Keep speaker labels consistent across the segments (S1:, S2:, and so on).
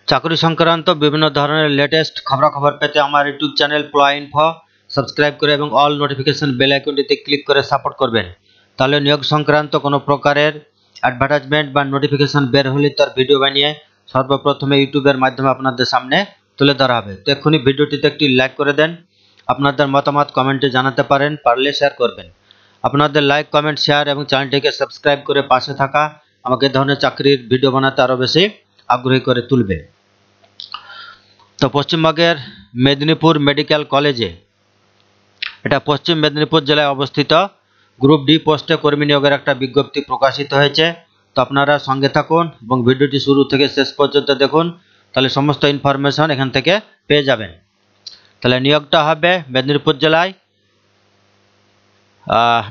S1: চাকরি সংক্রান্ত বিভিন্ন ধরনের লেটেস্ট খবরাখবর পেতে আমার ইউটিউব চ্যানেল প্লয় ইনফো সাবস্ক্রাইব করে এবং অল নোটিফিকেশন বেল আইকনটিতে ক্লিক করে সাপোর্ট করবেন। তাহলে নিয়োগ সংক্রান্ত কোনো প্রকারের অ্যাডভার্টাইজমেন্ট বা নোটিফিকেশন বের হলে তার ভিডিও বানিয়ে সর্বপ্রথমে ইউটিউবের মাধ্যমে আপনাদের সামনে তুলে ধরা হবে। তো এক্ষুনি ভিডিওটিতে একটি লাইক করে দেন, আপনাদের মতামত কমেন্টে জানাতে পারেন, পারলে শেয়ার করবেন। আপনাদের লাইক, কমেন্ট, শেয়ার এবং চ্যানেলটিকে সাবস্ক্রাইব করে পাশে থাকা আমাকে এই ধরনের চাকরির ভিডিও বানাতে আরও বেশি আগ্রহী করে তুলবে। তো পশ্চিমবঙ্গের মেদিনীপুর মেডিকেল কলেজে, এটা পশ্চিম মেদিনীপুর জেলায় অবস্থিত, গ্রুপ ডি পোস্টে কর্মী নিয়োগের একটা বিজ্ঞপ্তি প্রকাশিত হয়েছে। তো আপনারা সঙ্গে থাকুন এবং ভিডিওটি শুরু থেকে শেষ পর্যন্ত দেখুন, তাহলে সমস্ত ইনফরমেশন এখান থেকে পেয়ে যাবেন। তাহলে নিয়োগটা হবে মেদিনীপুর জেলায়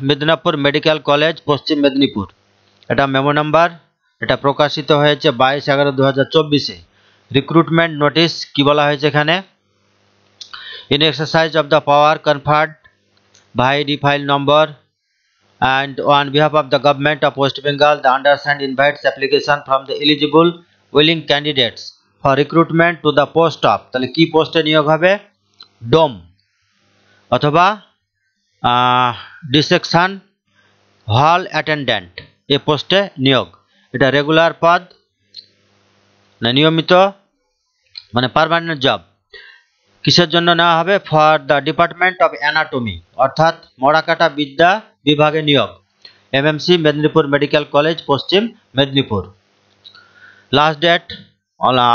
S1: মেদিনীপুর মেডিকেল কলেজ পশ্চিম মেদিনীপুর। এটা মেমো নাম্বার, এটা প্রকাশিত হয়েছে 22/11/2024-এ। রিক্রুটমেন্ট নোটিশ কি বলা হয়েছে এখানে, in exercise of the power conferred by the file number and on behalf of the government of West Bengal, the undersigned invites application from the eligible willing candidates for recruitment to the post of, তাহলে কি পোস্টে নিয়োগ হবে, ডোম অথবা dissection হল attendant, এই পোস্টে নিয়োগ। এটা রেগুলার পদ, না নিয়মিত, মানে পার্মানেন্ট জব। কিসের জন্য নেওয়া হবে, for the department of anatomy, অর্থাৎ মড়াকাটা বিদ্যা বিভাগে নিয়োগ, MMC Medinipur medical college Paschim Medinipur. Last date,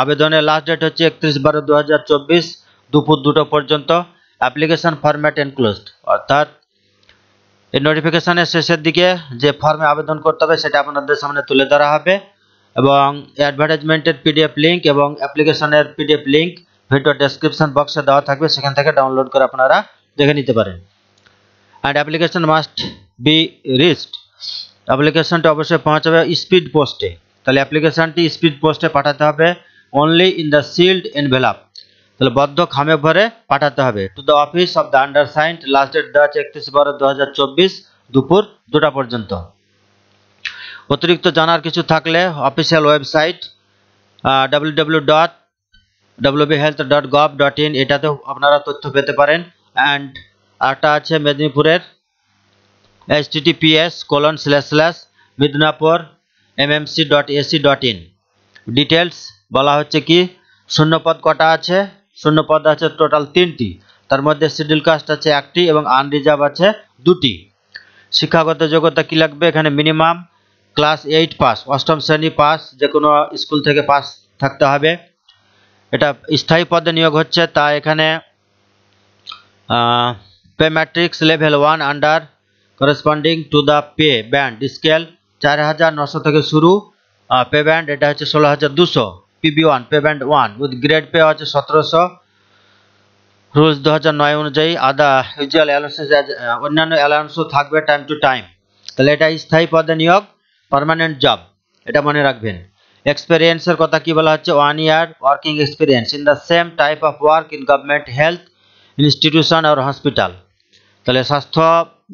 S1: আবেদনের লাস্ট ডেট হচ্ছে 31/12/2024 দুপুর 2টো পর্যন্ত। অ্যাপ্লিকেশন ফরম্যাট এনক্লোজড, অর্থাৎ এই নোটিফিকেশনের শেষের দিকে যে ফর্মে আবেদন করতে হবে সেটা আপনাদের সামনে তুলে ধরা হবে, এবং অ্যাডভার্টাইজমেন্টের পিডিএফ লিঙ্ক এবং অ্যাপ্লিকেশনের পিডিএফ লিঙ্ক ভিডিও ডেসক্রিপশন বক্সে দেওয়া থাকবে, সেখান থেকে ডাউনলোড করে আপনারা দেখে নিতে পারেন। And application must be reached, অ্যাপ্লিকেশনটা অবশ্যই পৌঁছাবে স্পিড পোস্টে। তাহলে অ্যাপ্লিকেশনটি স্পিড পোস্টে পাঠাতে হবে, only in the sealed envelope, তাহলে বদ্ধ খামে ভরে পাঠাতে হবে, to the office of the undersigned. Last date দেওয়া আছে 31/12/2024 দুপুর 2টা পর্যন্ত। অতিরিক্ত জানার কিছু থাকলে অফিসিয়াল ওয়েবসাইট www.wbhealth.gov.in, এটাতেও আপনারা তথ্য পেতে পারেন। অ্যান্ড আরটা আছে মেদিনীপুরের https://medinapur.mmc.ac.in। ডিটেলস বলা হচ্ছে কি, শূন্যপদ কটা আছে, শূন্যপদ আছে টোটাল 3টি, তার মধ্যে শিডিউল কাস্ট আছে 1টি এবং আনরিজার্ভ আছে 2টি। শিক্ষাগত যোগ্যতা কি লাগবে, এখানে মিনিমাম ক্লাস 8 পাস, অষ্টম শ্রেণী পাস, যে কোনো স্কুল থেকে পাস থাকতে হবে। এটা স্থায়ী পদে নিয়োগ হচ্ছে, তা এখানে pay matrix level 1 under corresponding to the pay band scale 4,900 থেকে শুরু। পে ব্যান্ড এটা হচ্ছে 16,200, PB1 pay band 1 with grade pay হচ্ছে 1700, রুলস 2009 অনুযায়ী। আদা ইউজুয়াল অ্যালাউন্সেস, অন্যান্য অ্যালাউন্সও থাকবে টাইম টু টাইম। তাহলে এটা স্থায়ী পদে নিয়োগ, পার্মানেন্ট জব, এটা মনে রাখবেন। এক্সপিরিয়েন্সের কথা কি বলা হচ্ছে, 1 year working experience in the same type of work in government health institution আর হসপিটাল, তাহলে স্বাস্থ্য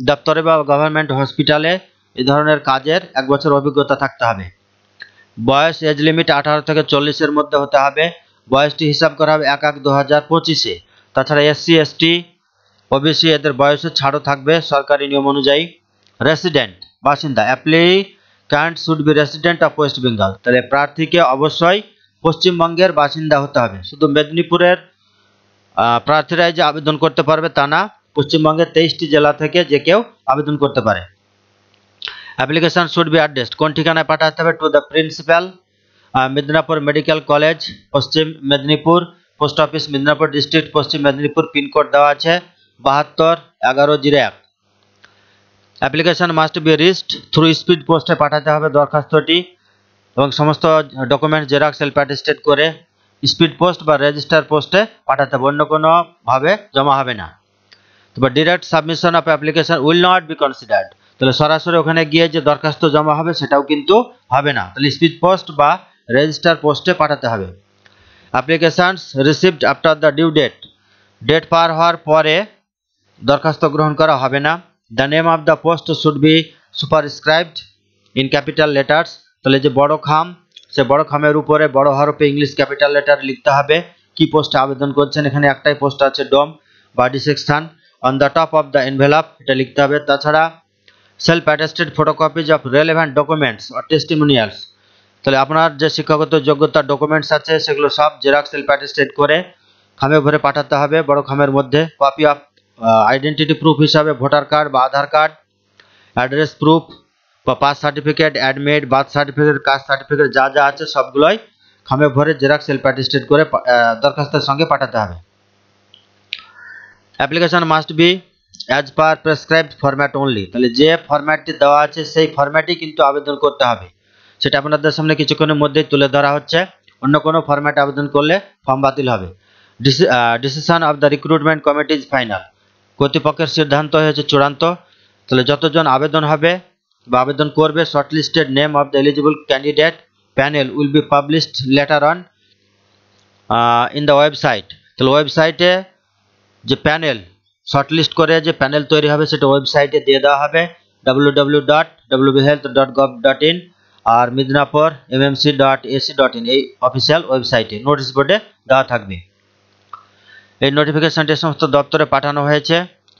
S1: দপ্তরে বা গভর্নমেন্ট হসপিটালে এই ধরনের কাজের 1 বছর অভিজ্ঞতা থাকতে হবে। বয়স এজ লিমিট 18 থেকে 40-এর মধ্যে হতে হবে। বয়সটি হিসাব করা হবে 1/1/2025-এ। তাছাড়া SC ST OBC এদের বয়সে ছাড়ও থাকবে সরকারি নিয়ম অনুযায়ী। রেসিডেন্ট বাসিন্দা, applicant should be resident of West Bengal, তাহলে প্রার্থীকে অবশ্যই পশ্চিমবঙ্গের বাসিন্দা হতে হবে। শুধু মেদিনীপুরের প্রার্থীরাই যে আবেদন করতে পারবে তা না, পশ্চিমবঙ্গের 23টি জেলা থেকে যে কেউ আবেদন করতে পারে। অ্যাপ্লিকেশন শুড বি অ্যাড্রেসড, কোন ঠিকানায় পাঠাতে হবে, to the principal Medinipur medical college Paschim Medinipur, post office Medinipur district Paschim Medinipur, pincode দেওয়া আছে 721101। Application must be reached through speed পোস্টে পাঠাতে হবে দরখাস্তটি, এবং সমস্ত ডকুমেন্ট জেরক্স সেলফ অ্যাটেস্টেড করে স্পিড পোস্ট বা রেজিস্টার পোস্টে পাঠাতে হবে, অন্য কোনোভাবে জমা হবে না। তবে direct submission of application will not be considered, তাহলে সরাসরি ওখানে গিয়ে যে দরখাস্ত জমা হবে সেটাও কিন্তু হবে না, তাহলে স্পিড পোস্ট বা রেজিস্টার পোস্টে পাঠাতে হবে। Applications received after the due date, date পার হওয়ার পরে দরখাস্ত গ্রহণ করা হবে না। The name of the post should be superscribed in capital letters, তাহলে যে বড় খাম সে বড় খামের উপরে বড় হরফে ইংলিশ ক্যাপিটাল লেটার লিখতে হবে কি পোস্টে আবেদন করছেন। এখানে একটাই পোস্ট আছে ডোম body section. On the top of the envelope এটা লিখতে হবে। তাছাড়া self attested photocopies of relevant documents or testimonials, তাহলে আপনার যে শিক্ষাগত যোগ্যতার ডকুমেন্টস আছে সেগুলো সব জেরক্স সেলফ অ্যাটেস্টেড করে খামে ভরে পাঠাতে হবে বড় খামের মধ্যে। কপি অফ আইডেন্টিটি প্রুফ হিসাবে ভোটার কার্ড বা আধার কার্ড, অ্যাড্রেস প্রুফ বা pass certificate, admit, birth certificate, caste certificate যা যা আছে সবগুলোই খামে ভরে জেরক্স সেলফ অ্যাটেস্টেড করে দরখাস্তের সঙ্গে পাঠাতে হবে। Application must B as per prescribed format only, তাহলে যে ফরম্যাটটি দেওয়া আছে সেই ফরম্যাটেই কিন্তু আবেদন করতে হবে। সেটা আপনাদের সামনে কিছুক্ষণের মধ্যেই তুলে ধরা হচ্ছে। অন্য কোনো ফরম্যাটে আবেদন করলে ফর্ম বাতিল হবে। Decision of the recruitment committee is final, কর্তৃপক্ষের সিদ্ধান্ত হয়েছে চূড়ান্ত। তাহলে যতজন আবেদন হবে বা আবেদন করবে, shortlisted name of the eligible candidate panel will be published letter on in the website. তাহলে ওয়েবসাইটে যে প্যানেল শর্টলিস্ট করে যে প্যানেল তৈরি হবে সেটা ওয়েবসাইটে দিয়ে দেওয়া হবে www.wbhealth.gov.in আর মিদনাপুর mmc.ac.in এই অফিসিয়াল ওয়েবসাইটে নোটিশ বোর্ডে দেওয়া থাকবে। এই নোটিফিকেশনটি সমস্ত দপ্তরে পাঠানো হয়েছে।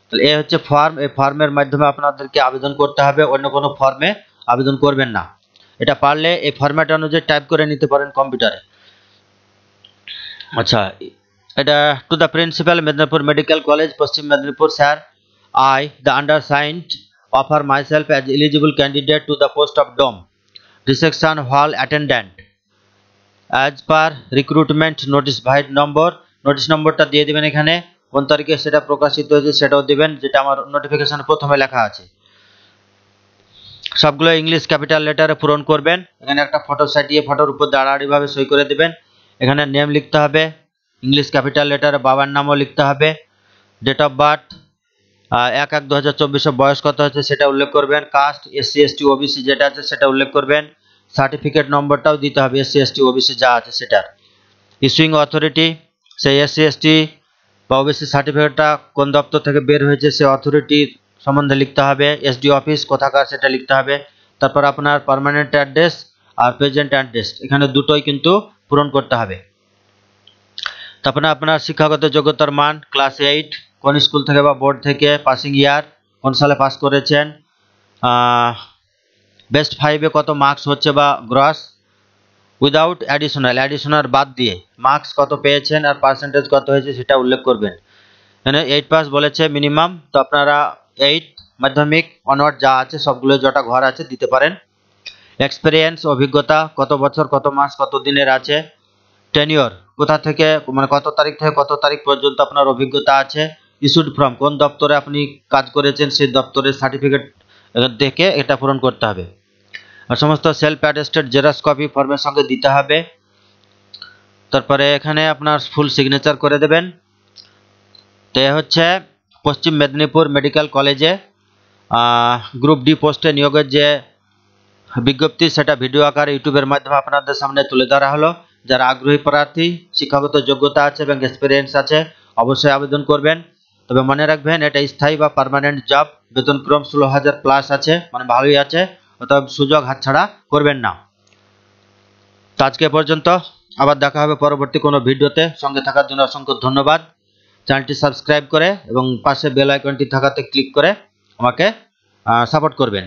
S1: তাহলে এই হচ্ছে ফর্ম, এই ফর্মের মাধ্যমে আপনাদেরকে আবেদন করতে হবে, অন্য কোনো ফর্মে আবেদন করবেন না। এটা পারলে এই ফরম্যাট অনুযায়ী টাইপ করে নিতে পারেন কম্পিউটারে। আচ্ছা, এটা to the principal Medinipur medical college Paschim Medinipur sir, I the undersigned offer myself as eligible candidate to the post of DOM reception hall attendant as per recruitment notice by number। Notice নম্বরটা দিয়ে দিবেন, এখানে কোন তারিখে সেটা প্রকাশিত হয়েছে সেটাও দিবেন, যেটা আমার নোটিফিকেশন প্রথমে লেখা আছে। সবগুলো ইংলিশ ক্যাপিটাল লেটারে পূরণ করবেন। এখানে একটা ফটো সাটিয়ে ফটোর উপর দাঁড়াড়িভাবে সই করে দিবেন। এখানে নেম লিখতে হবে ইংলিশ ক্যাপিটাল লেটারে, বাবার নামও লিখতে হবে। ডেট অফ বার্থ 1/1/2024, বয়স কত হচ্ছে সেটা উল্লেখ করবেন। কাস্ট SC ST OBC যেটা আছে সেটা উল্লেখ করবেন। সার্টিফিকেট নম্বরটাও দিতে হবে SC ST OBC যা আছে সেটার। ইস্যুইং অথরিটি, সেই SC ST বা OBC সার্টিফিকেটটা কোন দপ্তর থেকে বের হয়েছে সে অথরিটি সম্বন্ধে লিখতে হবে। SD অফিস কোথাকার সেটা লিখতে হবে। তারপর আপনার পার্মানেন্ট অ্যাড্রেস আর প্রেজেন্ট অ্যাড্রেস, এখানে দুটোই কিন্তু পূরণ করতে হবে। তারপরে আপনার শিক্ষাগত যোগ্যতার মান ক্লাস 8 কোন স্কুল থেকে বা বোর্ড থেকে, পাসিং ইয়ার কোন সালে পাস করেছেন, বেস্ট 5-এ কত মার্কস হচ্ছে বা গ্রস উইদাউট অ্যাডিশনাল বাদ দিয়ে মার্কস কত পেয়েছেন আর পার্সেন্টেজ কত হয়েছে সেটা উল্লেখ করবেন। এখানে 8 পাস বলেছে মিনিমাম, তো আপনারা 8 মাধ্যমিক অনওয়ার্ড যা আছে সবগুলো যটা ঘর আছে দিতে পারেন। এক্সপিরিয়েন্স অভিজ্ঞতা কত বছর কত মাস কত দিনের আছে। টেনিওর কোথা থেকে মানে কত তারিখ থেকে কত তারিখ পর্যন্ত আপনার অভিজ্ঞতা আছে। ইস্যুড ফ্রম কোন দপ্তরে আপনি কাজ করেছেন সেই দপ্তরের সার্টিফিকেট দেখে এটা পূরণ করতে হবে। আর সমস্ত সেলফ অ্যাটেস্টেড জেরক্স কপি ফর্মের সঙ্গে দিতে হবে। তারপরে এখানে আপনার ফুল সিগনেচার করে দেবেন। তো এ হচ্ছে পশ্চিম মেদিনীপুর মেডিকেল কলেজে গ্রুপ ডি পোস্টে নিয়োগের যে বিজ্ঞপ্তি সেটা ভিডিও আকারে ইউটিউবের মাধ্যমে আপনাদের সামনে তুলে ধরা হলো। যারা আগ্রহী প্রার্থী, শিক্ষাগত যোগ্যতা আছে এবং এক্সপিরিয়েন্স আছে অবশ্যই আবেদন করবেন। তবে মনে রাখবেন এটা স্থায়ী বা পার্মানেন্ট জব, বেতনক্রম 16,000 প্লাস আছে, মানে ভালোই আছে, অতএব সুযোগ হাতছাড়া করবেন না। তো আজকে পর্যন্ত, আবার দেখা হবে পরবর্তী কোনো ভিডিওতে। সঙ্গে থাকার জন্য অসংখ্য ধন্যবাদ। চ্যানেলটি সাবস্ক্রাইব করে এবং পাশে বেল আইকনটি থাকাতে ক্লিক করে আমাকে সাপোর্ট করবেন।